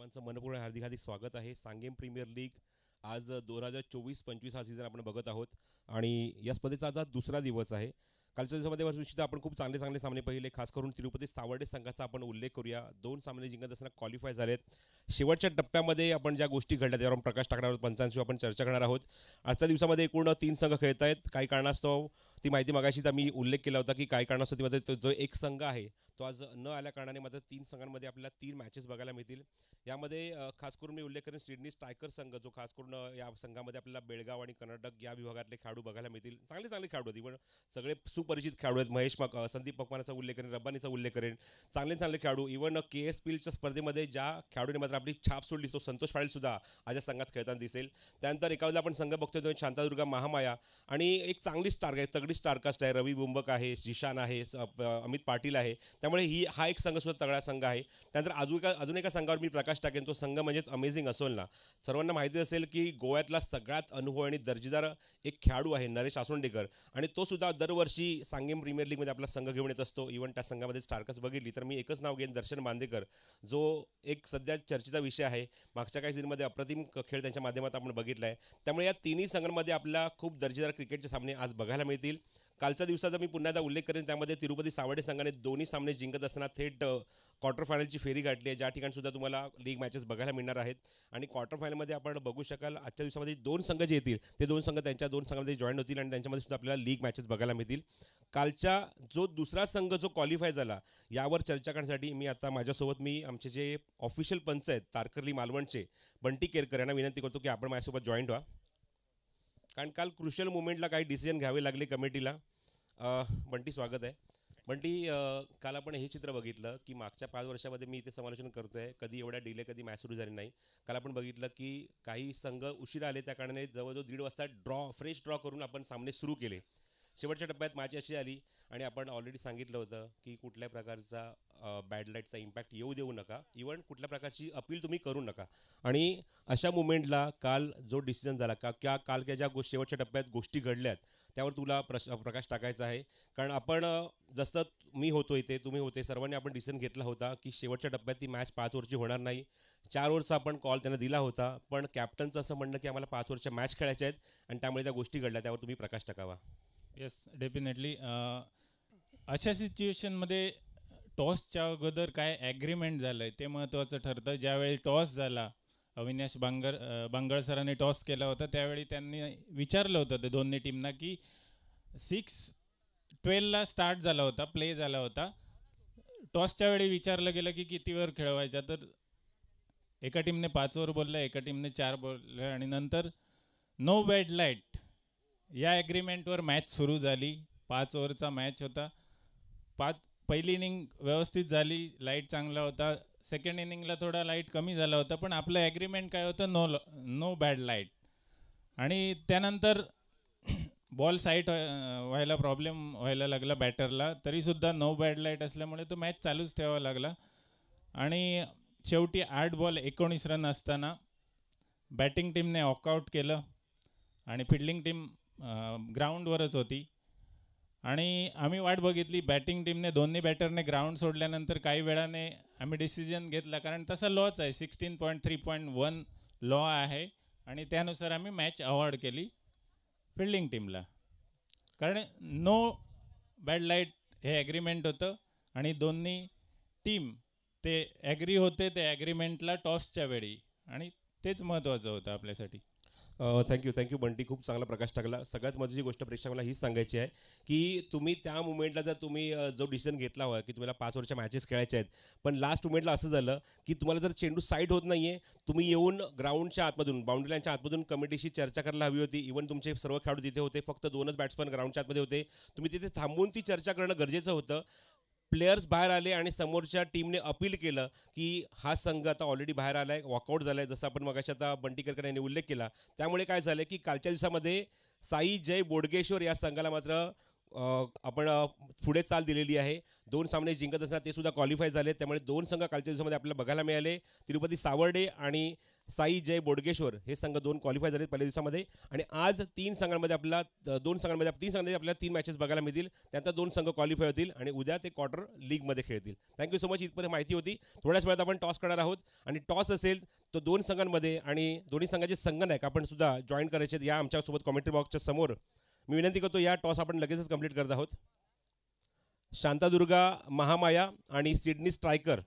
सर्वांचं मनपूर्ण हार्दिक हार्दिक स्वागत आहे. सांगेम प्रीमियर लीग आज 2024-25 हा सीझन आपण बघत आहोत आणि या स्पर्धेचा आज दुसरा दिवस आहे. कालच्या दिवसामध्ये निश्चित आपण खूप चांगले चांगले सामने पाहिले. खास करून तिरुपती सावर्डे संघाचा आपण उल्लेख करूया. 2 सामने जिंकत असताना क्वालिफाय झालेत. शेवटच्या टप्प्यामध्ये आपण ज्या गोष्टी घडल्या त्यावर प्रकाश टाकणार आहोत, पंचांशी आपण चर्चा करणार आहोत. आजच्या दिवसामध्ये एकूण 3 संघ खेळत आहेत. काही कारणास्तव ती माहिती मागाशीच आम्ही उल्लेख केला होता की काही कारणास्तव तीमध्ये जो एक संघ आहे तो आज न आल्या कारणाने मात्र 3 संघांमध्ये आपल्याला 3 मॅचेस बघायला मिळतील. यामध्ये खास करून मी उल्लेख करेन सिडनी स्ट्रायकर संघ, जो खास करून या संघामध्ये आपल्याला बेळगाव आणि कर्नाटक या विभागातले खेळाडू बघायला मिळतील. चांगले चांगले खेळाडू आहेत, पण सगळे सुपरिचित खेळाडू आहेत. संदीप मकवानाचा उल्लेख करेन, रब्बानीचा उल्लेख करेन. चांगले चांगले खेळाडू. इव्हन KSPLच्या स्पर्धेमध्ये ज्या खेळाडूने मात्र आपली छाप सोडली, तो संतोष पाटील सुद्धा आज या संघात खेळताना दिसेल. त्यानंतर एखादा आपण संघ बघतोय तो शांतादुर्गा महामाया आणि एक चांगली स्टार आहे, तगडी स्टारकास्ट आहे. रवी बुंबक आहे, जिशान आहे, अमित पाटील आहे. त्यामुळे हा एक संघ सुद्धा तगडा संघ आहे. त्यानंतर अजून एका संघावर मी प्रकाश टाकेन. तो संघ म्हणजेच अमेझिंग असोलना. सर्वांना माहिती असेल की गोव्यातला सगळ्यात अनुभव आणि दर्जेदार एक खेळाडू आहे नरेश आसोंडेकर, आणि तो सुद्धा दरवर्षी सांगेम प्रीमियर लीगमध्ये आपला संघ घेऊन येत असतो. इव्हन त्या संघामध्ये स्टारकास्ट बघितली तर मी एकच नाव घेईन, दर्शन बांदेकर, जो एक सध्या चर्चेचा विषय आहे. मागच्या काही सीझनमध्ये अप्रतिम खेळ त्यांच्या माध्यमातून आपण बघितला आहे. त्यामुळे या तिन्ही संघांमध्ये आपल्याला खूप दर्जेदार क्रिकेटचे सामने आज बघायला मिळतील. कालच्या दिवसाचा मी पुन्हा एकदा उल्लेख करेन. त्यामध्ये तिरुपती सावर्डे संघाने दोन्ही सामने जिंकत असताना थेट क्वार्टर फायनलची फेरी गाठली आहे, ज्या ठिकाणी सुद्धा तुम्हाला लीग मॅचेस बघायला मिळणार आहेत. आणि क्वार्टर फायनलमध्ये आपण बघू शकाल आजच्या दिवसामध्ये 2 संघ जे येतील ते 2 संघ त्यांच्या 2 संघामध्ये जॉईन होतील आणि त्यांच्यामध्ये सुद्धा आपल्याला लीग मॅचेस बघायला मिळतील. कालच्या जो दुसरा संघ जो क्वालिफाय झाला यावर चर्चा करण्यासाठी मी आता माझ्यासोबत आमचे जे ऑफिशियल पंच आहेत तारकर्ली मालवणचे बंटी केरकर यांना विनंती करतो की आपण माझ्यासोबत जॉईंट व्हा, कारण काल क्रुशियल मुवमेंटला काही डिसिजन घ्यावे लागले कमिटीला. बंटी, स्वागत आहे. बंटी, काल आपण हे चित्र बघितलं की मागच्या 5 वर्षामध्ये मी इथे समालोचन करतो आहे, कधी एवढ्या डिले कधी मॅच सुरू झाली नाही. काल आपण बघितलं की काही संघ उशिरा आले, त्या कारणाने जवळजवळ 1:30 वाजता फ्रेश ड्रॉ करून आपण सामने सुरू केले. शेवटच्या टप्प्यात मॅच अशी आली आणि आपण ऑलरेडी सांगितलं होतं की कुठल्या प्रकारचा बॅड लाईटचा इम्पॅक्ट येऊ देऊ नका, इव्हन कुठल्या प्रकारची अपील तुम्ही करू नका. आणि अशा मुवमेंटला काल जो डिसिजन झाला काल ज्या शेवटच्या टप्प्यात गोष्टी घडल्यात त्यावर तुला प्रकाश टाकायचा आहे. कारण आपण जसं मी होतो इथे, तुम्ही होते, सर्वांनी आपण डिसिजन घेतला होता की शेवटच्या टप्प्यात ती मॅच 5 ओव्हरची होणार नाही. 4 ओव्हरचा आपण कॉल त्यांना दिला होता, पण कॅप्टनचं असं म्हणणं की आम्हाला 5 ओव्हरच्या मॅच खेळायच्या आहेत आणि त्यामुळे त्या गोष्टी घडल्या. त्यावर तुम्ही प्रकाश टाकावा. Yes, definitely. अशा सिच्युएशनमध्ये टॉसच्या अगोदर काय ॲग्रीमेंट झालं आहे ते महत्त्वाचं ठरतं. ज्यावेळी टॉस झाला, अविनाश बांगळ सरांनी टॉस केला होता, त्यावेळी त्यांनी विचारलं होतं ते दोन्ही टीमना की 6:12ला स्टार्ट झाला होता, प्ले झाला होता. टॉसच्या वेळी विचारलं गेलं की किती ओव्हर खेळवायच्या, तर एका टीमने 5 ओव्हर बोलल्या, एका टीमने 4 बोलल्या आणि नंतर नो बॅड लाईट या ॲग्रीमेंटवर मॅच सुरू झाली. 5 ओव्हरचा मॅच होता. पहिली इनिंग व्यवस्थित झाली, लाईट चांगला होता. सेकंड इनिंगला थोडा लाईट कमी झाला होता, पण आपलं ॲग्रीमेंट काय होतं, नो बॅड लाईट. आणि त्यानंतर बॉल साईट व्हायला प्रॉब्लेम व्हायला लागला बॅटरला, तरीसुद्धा नो बॅड लाईट असल्यामुळे तो मॅच चालूच ठेवावा लागला. आणि शेवटी 8 बॉल 19 रन असताना बॅटिंग टीमने वॉकआउट केलं आणि फिल्डिंग टीम ग्राउंडवरच होती. आणि आम्ही वाट बघितली. बॅटिंग टीमने दोन्ही बॅटरने ग्राउंड सोडल्यानंतर काही वेळाने आम्ही डिसिजन घेतला, कारण तसा लॉच आहे, 16.3.1 लॉ आहे, आणि त्यानुसार आम्ही मॅच अवॉर्ड केली फिल्डिंग टीमला. कारण नो बॅड लाईट हे ॲग्रीमेंट होतं आणि दोन्ही टीम ते ॲग्री होते ते ॲग्रीमेंटला टॉसच्या वेळी, आणि तेच महत्त्वाचं होतं आपल्यासाठी. थँक्यू बंटी, खूप चांगला प्रकाश टाकला. सगळ्यात महत्त्वाची गोष्ट प्रेक्षकाला हीच सांगायची आहे की तुम्ही त्या मुवमेंटला जर तुम्ही जो डिसिजन घेतला होता की तुम्हाला 5 ओव्हरच्या मॅचेस खेळायच्या आहेत, पण लास्ट मुवमेंटला असं झालं की तुम्हाला जर चेंडू साईड होत नाही आहे, तुम्ही येऊन ग्राउंडच्या आतमधून, बाउंड्री लाईनच्या आतमधून कमिटीशी चर्चा करायला हवी होती. इव्हन तुमचे सर्व खेळाडू तिथे होते, फक्त 2च बॅट्समन ग्राउंडच्या आतमध्ये होते. तुम्ही तिथे थांबून ती चर्चा करणं गरजेचं होतं. प्लेयर्स बाहेर आले आणि समोरच्या टीमने अपील केलं की हा संघ आता ऑलरेडी बाहेर आला आहे, वॉकआउट झाला आहे, जसं आपण मगाशी आता बंटी केरकर यांनी उल्लेख केला. त्यामुळे काय झालं की कालच्या दिवसामध्ये साई जय बोडगेश्वर या संघाला मात्र आपण पुढे चाल दिलेली आहे. 2 सामने जिंकत असताना ते सुद्धा क्वालिफाय झाले. त्यामुळे 2 संघ कालच्या दिवसामध्ये आपल्याला बघायला मिळाले, तिरुपती सावर्डे आणि साई जय बोडगेश्वर हे संघ 2 क्वालिफाय झाले पहिल्या दिवसामध्ये. आणि आज 3 संघांमध्ये आपल्याला 2 संघांमध्ये 3 संघांमध्ये आपल्याला 3 मॅचेस बघायला मिळतील. त्यानंतर 2 संघ क्वालिफाय होतील आणि उद्या ते क्वार्टर लीगमध्ये खेळतील. Thank you so much. इथपर्यंत माहिती होती. थोड्याच वेळात आपण टॉस करणार आहोत आणि टॉस असेल तो 2 संघांमध्ये आणि दोन्ही संघाचे संघनायक आपण सुद्धा जॉईन करायचे या आमच्यासोबत कॉमेंट्री बॉक्सच्या समोर. मी विनंती करतो या टॉस आपण लगेचच कंप्लीट करत आहोत. शांतादुर्गा महामाया आणि सिडनी स्ट्रायकर